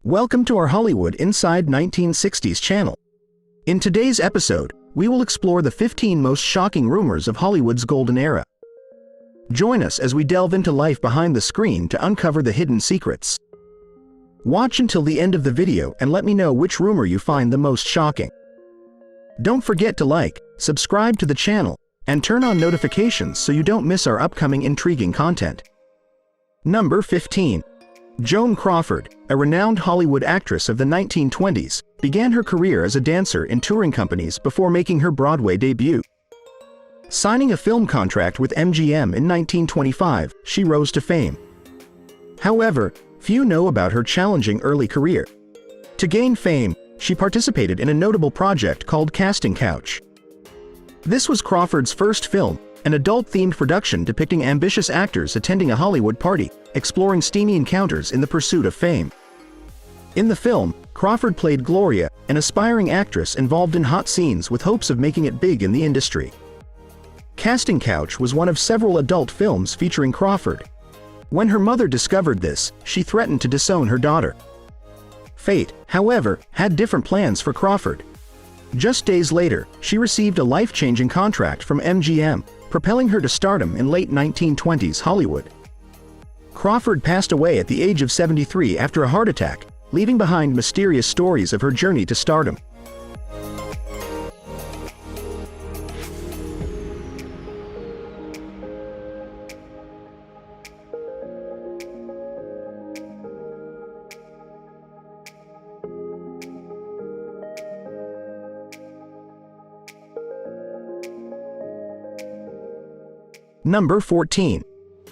Welcome to our Hollywood Inside 1960s channel. In today's episode, we will explore the 15 most shocking rumors of Hollywood's golden era. Join us as we delve into life behind the screen to uncover the hidden secrets. Watch until the end of the video and let me know which rumor you find the most shocking. Don't forget to like, subscribe to the channel, and turn on notifications so you don't miss our upcoming intriguing content. Number 15. Joan Crawford, a renowned Hollywood actress of the 1920s, began her career as a dancer in touring companies before making her Broadway debut. Signing a film contract with MGM in 1925, she rose to fame. However, few know about her challenging early career. To gain fame, she participated in a notable project called Casting Couch. This was Crawford's first film, an adult-themed production depicting ambitious actors attending a Hollywood party, exploring steamy encounters in the pursuit of fame. In the film, Crawford played Gloria, an aspiring actress involved in hot scenes with hopes of making it big in the industry. Casting Couch was one of several adult films featuring Crawford. When her mother discovered this, she threatened to disown her daughter. Fate, however, had different plans for Crawford. Just days later, she received a life-changing contract from MGM, propelling her to stardom in late 1920s Hollywood. Crawford passed away at the age of 73 after a heart attack, leaving behind mysterious stories of her journey to stardom. Number 14.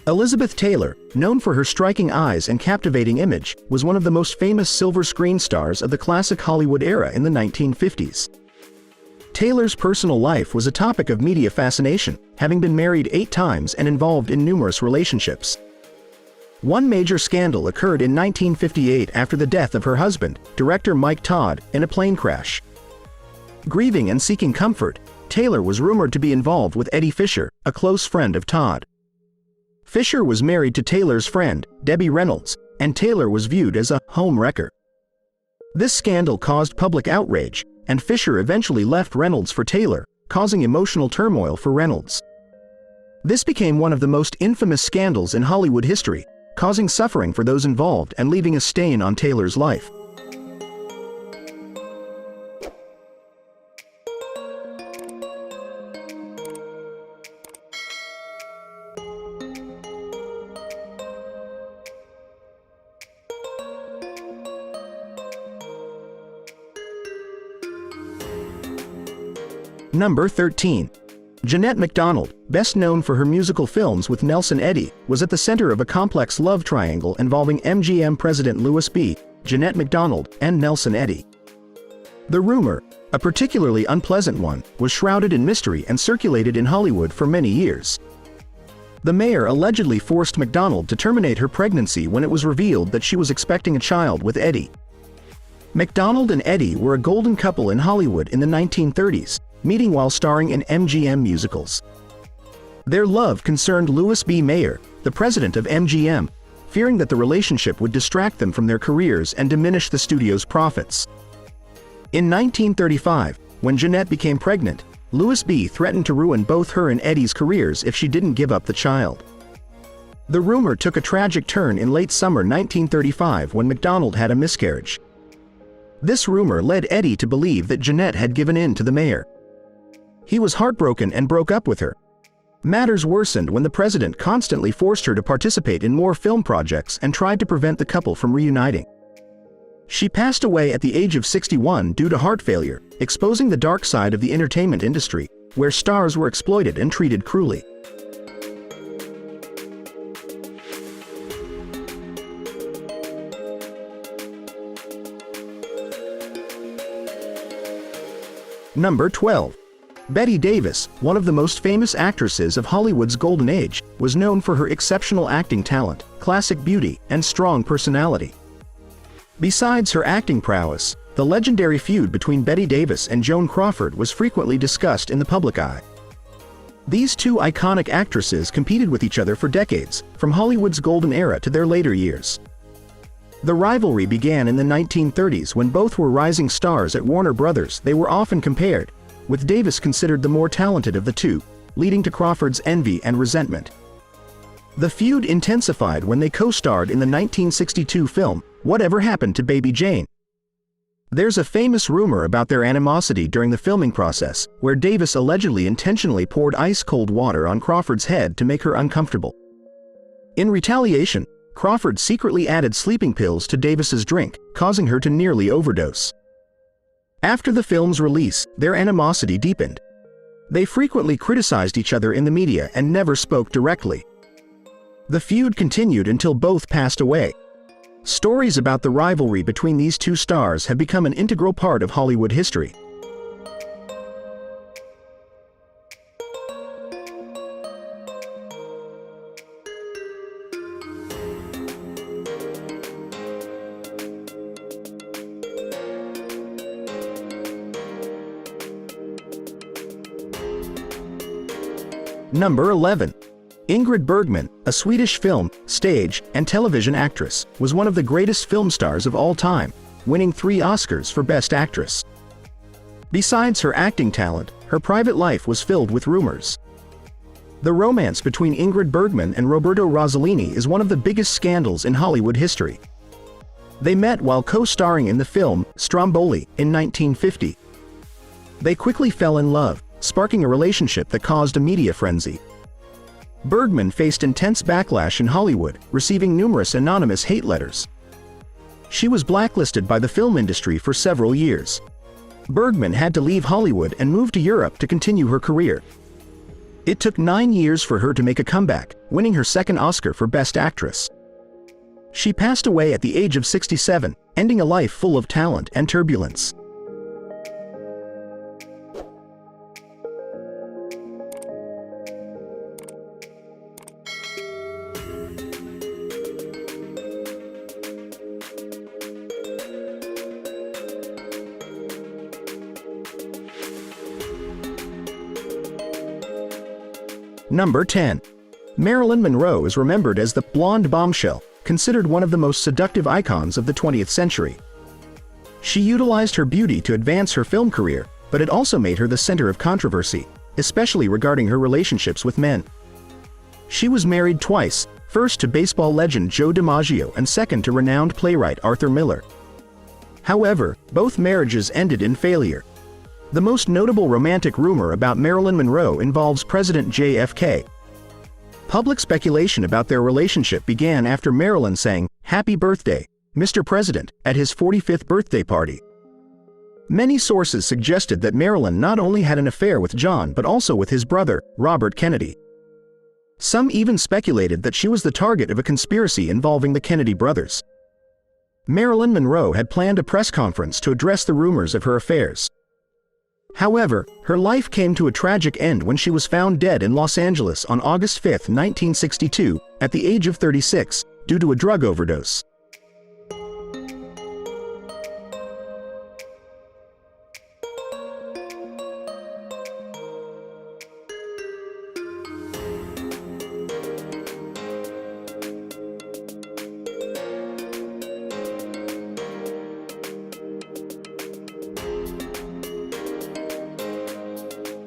Elizabeth Taylor, known for her striking eyes and captivating image, was one of the most famous silver screen stars of the classic Hollywood era in the 1950s. Taylor's personal life was a topic of media fascination, having been married 8 times and involved in numerous relationships. One major scandal occurred in 1958 after the death of her husband, director Mike Todd, in a plane crash. Grieving and seeking comfort, Taylor was rumored to be involved with Eddie Fisher, a close friend of Todd. Fisher was married to Taylor's friend, Debbie Reynolds, and Taylor was viewed as a home wrecker. This scandal caused public outrage, and Fisher eventually left Reynolds for Taylor, causing emotional turmoil for Reynolds. This became one of the most infamous scandals in Hollywood history, causing suffering for those involved and leaving a stain on Taylor's life. Number 13. Janette McDonald, best known for her musical films with Nelson Eddy, was at the center of a complex love triangle involving MGM president Louis B., Janette McDonald, and Nelson Eddy. The rumor, a particularly unpleasant one, was shrouded in mystery and circulated in Hollywood for many years. The mayor allegedly forced McDonald to terminate her pregnancy when it was revealed that she was expecting a child with Eddy. McDonald and Eddy were a golden couple in Hollywood in the 1930s, meeting while starring in MGM musicals. Their love concerned Louis B. Mayer, the president of MGM, fearing that the relationship would distract them from their careers and diminish the studio's profits. In 1935, when Janette became pregnant, Louis B. threatened to ruin both her and Eddy's careers if she didn't give up the child. The rumor took a tragic turn in late summer 1935 when McDonald had a miscarriage. This rumor led Eddy to believe that Janette had given in to the mayor. He was heartbroken and broke up with her. Matters worsened when the president constantly forced her to participate in more film projects and tried to prevent the couple from reuniting. She passed away at the age of 61 due to heart failure, exposing the dark side of the entertainment industry, where stars were exploited and treated cruelly. Number 12. Bette Davis, one of the most famous actresses of Hollywood's golden age, was known for her exceptional acting talent, classic beauty, and strong personality. Besides her acting prowess, the legendary feud between Bette Davis and Joan Crawford was frequently discussed in the public eye. These two iconic actresses competed with each other for decades, from Hollywood's golden era to their later years. The rivalry began in the 1930s when both were rising stars at Warner Brothers. They were often compared, with Davis considered the more talented of the two, leading to Crawford's envy and resentment. The feud intensified when they co-starred in the 1962 film, Whatever Happened to Baby Jane? There's a famous rumor about their animosity during the filming process, where Davis allegedly intentionally poured ice-cold water on Crawford's head to make her uncomfortable. In retaliation, Crawford secretly added sleeping pills to Davis's drink, causing her to nearly overdose. After the film's release, their animosity deepened. They frequently criticized each other in the media and never spoke directly. The feud continued until both passed away. Stories about the rivalry between these two stars have become an integral part of Hollywood history. Number 11. Ingrid Bergman, a Swedish film, stage, and television actress, was one of the greatest film stars of all time, winning 3 Oscars for Best Actress. Besides her acting talent, her private life was filled with rumors. The romance between Ingrid Bergman and Roberto Rossellini is one of the biggest scandals in Hollywood history. They met while co-starring in the film Stromboli in 1950. They quickly fell in love, sparking a relationship that caused a media frenzy. Bergman faced intense backlash in Hollywood, receiving numerous anonymous hate letters. She was blacklisted by the film industry for several years. Bergman had to leave Hollywood and move to Europe to continue her career. It took 9 years for her to make a comeback, winning her second Oscar for Best Actress. She passed away at the age of 67, ending a life full of talent and turbulence. Number 10. Marilyn Monroe is remembered as the blonde bombshell, considered one of the most seductive icons of the 20th century. She utilized her beauty to advance her film career, but it also made her the center of controversy, especially regarding her relationships with men. She was married twice, first to baseball legend Joe DiMaggio and second to renowned playwright Arthur Miller. However, both marriages ended in failure. The most notable romantic rumor about Marilyn Monroe involves President JFK. Public speculation about their relationship began after Marilyn sang "Happy Birthday, Mr. President" at his 45th birthday party. Many sources suggested that Marilyn not only had an affair with John but also with his brother, Robert Kennedy. Some even speculated that she was the target of a conspiracy involving the Kennedy brothers. Marilyn Monroe had planned a press conference to address the rumors of her affairs. However, her life came to a tragic end when she was found dead in Los Angeles on August 5, 1962, at the age of 36, due to a drug overdose.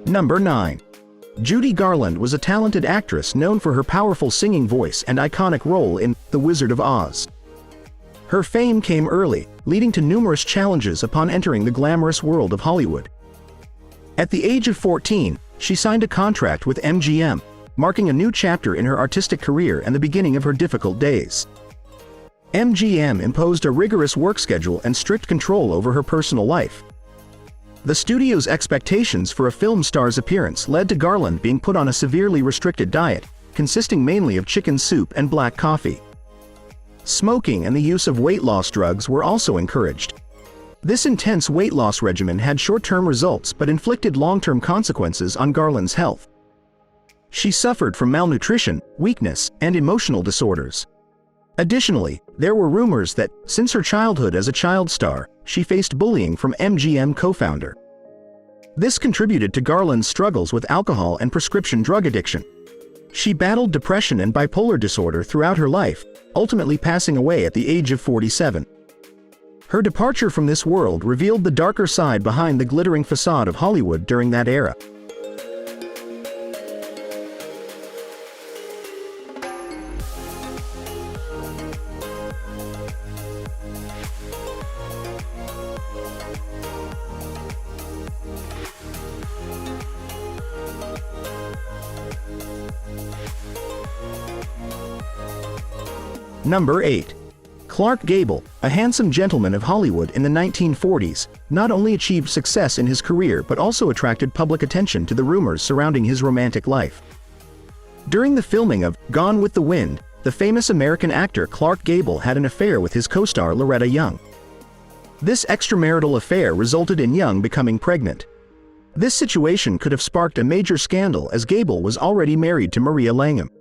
Number 9. Judy Garland was a talented actress known for her powerful singing voice and iconic role in The Wizard of Oz. Her fame came early, leading to numerous challenges upon entering the glamorous world of Hollywood. At the age of 14, she signed a contract with MGM, marking a new chapter in her artistic career and the beginning of her difficult days. MGM imposed a rigorous work schedule and strict control over her personal life. The studio's expectations for a film star's appearance led to Garland being put on a severely restricted diet, consisting mainly of chicken soup and black coffee. Smoking and the use of weight loss drugs were also encouraged. This intense weight loss regimen had short-term results but inflicted long-term consequences on Garland's health. She suffered from malnutrition, weakness, and emotional disorders. Additionally, there were rumors that, since her childhood as a child star, she faced bullying from MGM co-founder. This contributed to Garland's struggles with alcohol and prescription drug addiction. She battled depression and bipolar disorder throughout her life, ultimately passing away at the age of 47. Her departure from this world revealed the darker side behind the glittering facade of Hollywood during that era. Number 8. Clark Gable, a handsome gentleman of Hollywood in the 1940s, not only achieved success in his career but also attracted public attention to the rumors surrounding his romantic life. During the filming of Gone with the Wind, the famous American actor Clark Gable had an affair with his co-star Loretta Young. This extramarital affair resulted in Young becoming pregnant. This situation could have sparked a major scandal as Gable was already married to Maria Langham.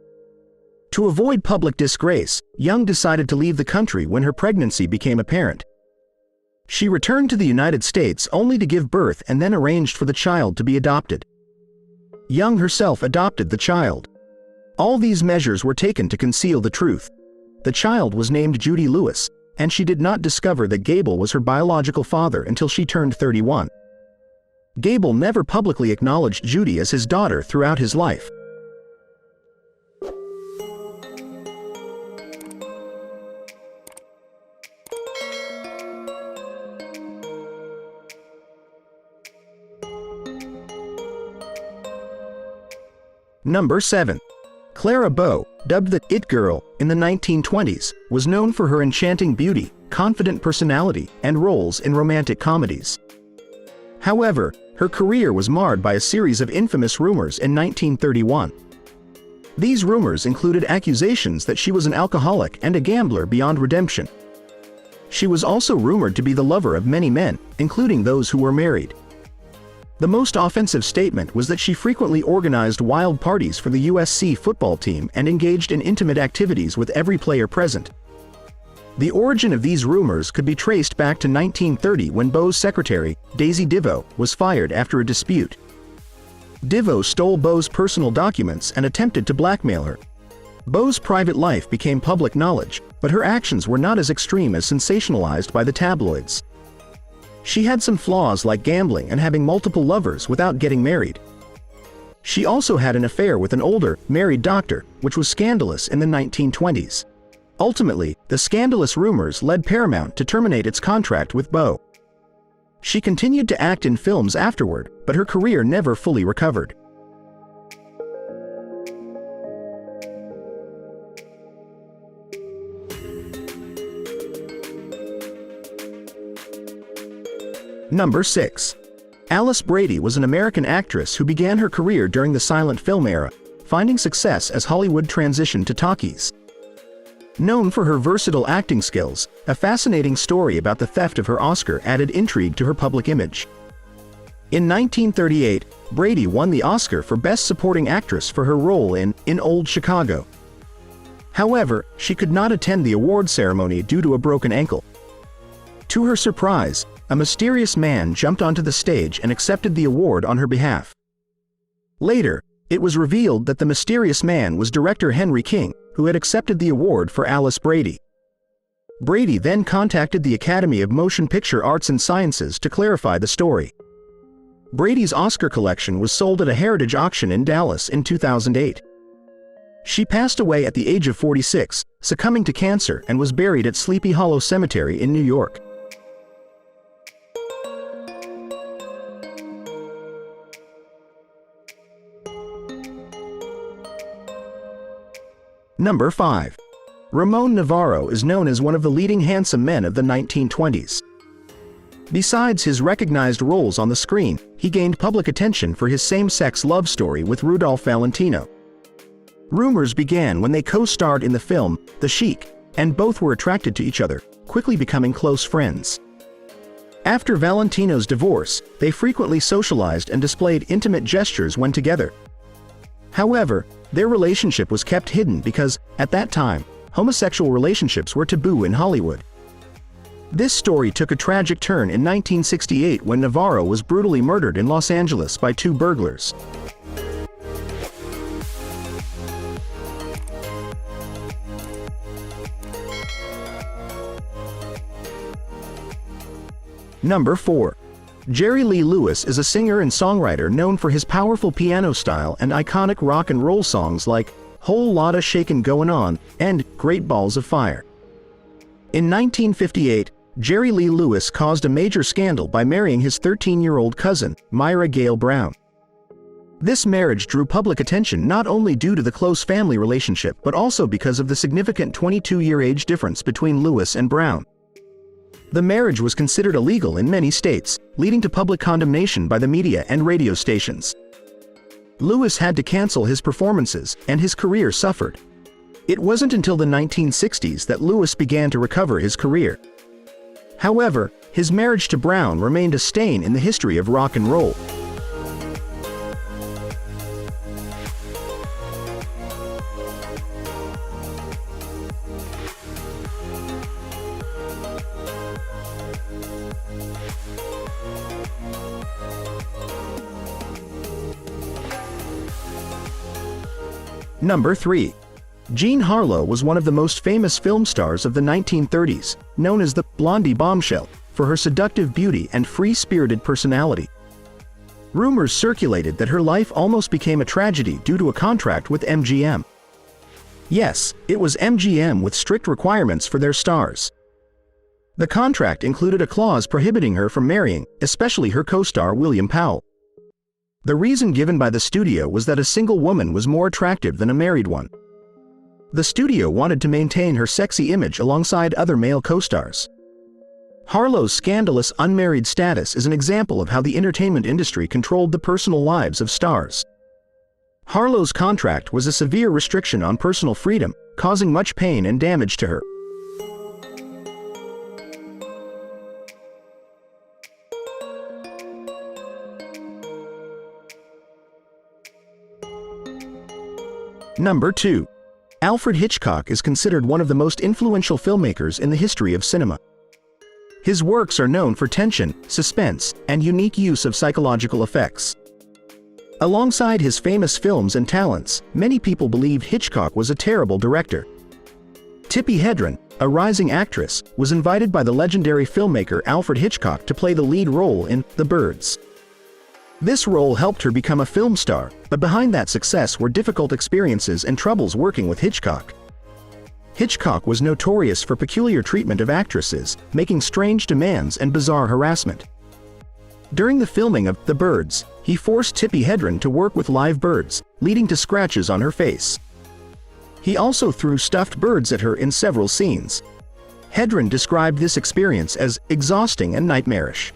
To avoid public disgrace, Young decided to leave the country when her pregnancy became apparent. She returned to the United States only to give birth and then arranged for the child to be adopted. Young herself adopted the child. All these measures were taken to conceal the truth. The child was named Judy Lewis, and she did not discover that Gable was her biological father until she turned 31. Gable never publicly acknowledged Judy as his daughter throughout his life. Number 7. Clara B, dubbed the It Girl in the 1920s, was known for her enchanting beauty, confident personality, and roles in romantic comedies. However, her career was marred by a series of infamous rumors in 1931. These rumors included accusations that she was an alcoholic and a gambler beyond redemption. She was also rumored to be the lover of many men, including those who were married. The most offensive statement was that she frequently organized wild parties for the USC football team and engaged in intimate activities with every player present. The origin of these rumors could be traced back to 1930 when Bo's secretary, Daisy DeVoe, was fired after a dispute. DeVoe stole Bo's personal documents and attempted to blackmail her. Bo's private life became public knowledge, but her actions were not as extreme as sensationalized by the tabloids. She had some flaws like gambling and having multiple lovers without getting married. She also had an affair with an older, married doctor, which was scandalous in the 1920s. Ultimately, the scandalous rumors led Paramount to terminate its contract with Bo. She continued to act in films afterward, but her career never fully recovered. Number 6. Alice Brady was an American actress who began her career during the silent film era, finding success as Hollywood transitioned to talkies. Known for her versatile acting skills, a fascinating story about the theft of her Oscar added intrigue to her public image. In 1938, Brady won the Oscar for Best Supporting Actress for her role in Old Chicago. However, she could not attend the award ceremony due to a broken ankle. To her surprise, a mysterious man jumped onto the stage and accepted the award on her behalf. Later, it was revealed that the mysterious man was director Henry King, who had accepted the award for Alice Brady. Brady then contacted the Academy of Motion Picture Arts and Sciences to clarify the story. Brady's Oscar collection was sold at a heritage auction in Dallas in 2008. She passed away at the age of 46, succumbing to cancer, and was buried at Sleepy Hollow Cemetery in New York. Number 5. Ramon Navaro is known as one of the leading handsome men of the 1920s. Besides his recognized roles on the screen, he gained public attention for his same-sex love story with Rudolph Valentino. Rumors began when they co-starred in the film The Sheik, and both were attracted to each other, quickly becoming close friends. After Valentino's divorce, they frequently socialized and displayed intimate gestures when together. However, their relationship was kept hidden because, at that time, homosexual relationships were taboo in Hollywood. This story took a tragic turn in 1968 when Navaro was brutally murdered in Los Angeles by two burglars. Number 4. Jerry Lee Lewis is a singer and songwriter known for his powerful piano style and iconic rock and roll songs like Whole Lotta Shakin' Goin' On and Great Balls of Fire. In 1958, Jerry Lee Lewis caused a major scandal by marrying his 13-year-old cousin, Myra Gale Brown. This marriage drew public attention not only due to the close family relationship but also because of the significant 22-year age difference between Lewis and Brown. The marriage was considered illegal in many states, leading to public condemnation by the media and radio stations. Lewis had to cancel his performances, and his career suffered. It wasn't until the 1960s that Lewis began to recover his career. However, his marriage to Brown remained a stain in the history of rock and roll. Number 3. Jean Harlow was one of the most famous film stars of the 1930s, known as the Blondie Bombshell, for her seductive beauty and free-spirited personality. Rumors circulated that her life almost became a tragedy due to a contract with MGM. Yes, it was MGM with strict requirements for their stars. The contract included a clause prohibiting her from marrying, especially her co-star William Powell. The reason given by the studio was that a single woman was more attractive than a married one. The studio wanted to maintain her sexy image alongside other male co-stars. Harlow's scandalous unmarried status is an example of how the entertainment industry controlled the personal lives of stars. Harlow's contract was a severe restriction on personal freedom, causing much pain and damage to her. Number 2. Alfred Hitchcock is considered one of the most influential filmmakers in the history of cinema. His works are known for tension, suspense, and unique use of psychological effects. Alongside his famous films and talents, many people believed Hitchcock was a terrible director. Tippi Hedren, a rising actress, was invited by the legendary filmmaker Alfred Hitchcock to play the lead role in The Birds. This role helped her become a film star, but behind that success were difficult experiences and troubles working with Hitchcock. Hitchcock was notorious for peculiar treatment of actresses, making strange demands and bizarre harassment. During the filming of The Birds, he forced Tippi Hedren to work with live birds, leading to scratches on her face. He also threw stuffed birds at her in several scenes. Hedren described this experience as exhausting and nightmarish.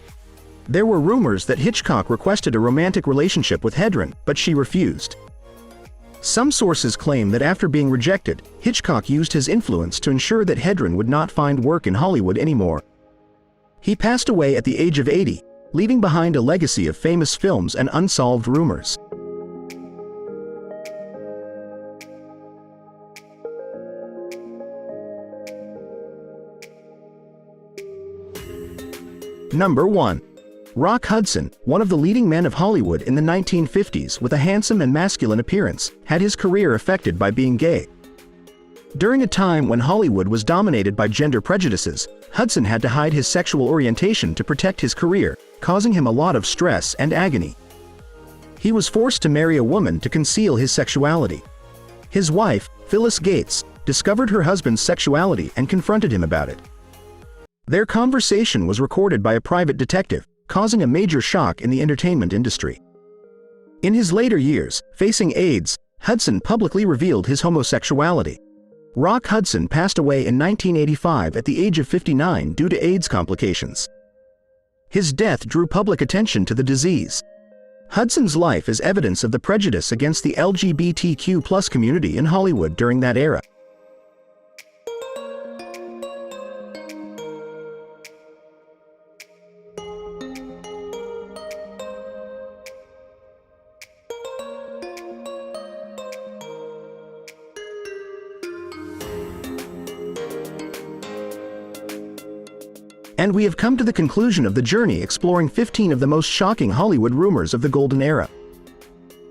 There were rumors that Hitchcock requested a romantic relationship with Hedren, but she refused. Some sources claim that after being rejected, Hitchcock used his influence to ensure that Hedren would not find work in Hollywood anymore. He passed away at the age of 80, leaving behind a legacy of famous films and unsolved rumors. Number 1. Rock Hudson, one of the leading men of Hollywood in the 1950s with a handsome and masculine appearance, had his career affected by being gay. During a time when Hollywood was dominated by gender prejudices, Hudson had to hide his sexual orientation to protect his career, causing him a lot of stress and agony. He was forced to marry a woman to conceal his sexuality. His wife, Phyllis Gates, discovered her husband's sexuality and confronted him about it. Their conversation was recorded by a private detective, causing a major shock in the entertainment industry. In his later years, facing AIDS, Hudson publicly revealed his homosexuality. Rock Hudson passed away in 1985 at the age of 59 due to AIDS complications. His death drew public attention to the disease. Hudson's life is evidence of the prejudice against the LGBTQ+ community in Hollywood during that era. And we have come to the conclusion of the journey exploring 15 of the most shocking Hollywood rumors of the Golden Era.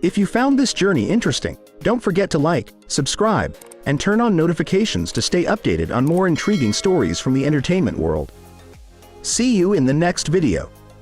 If you found this journey interesting, don't forget to like, subscribe, and turn on notifications to stay updated on more intriguing stories from the entertainment world. See you in the next video.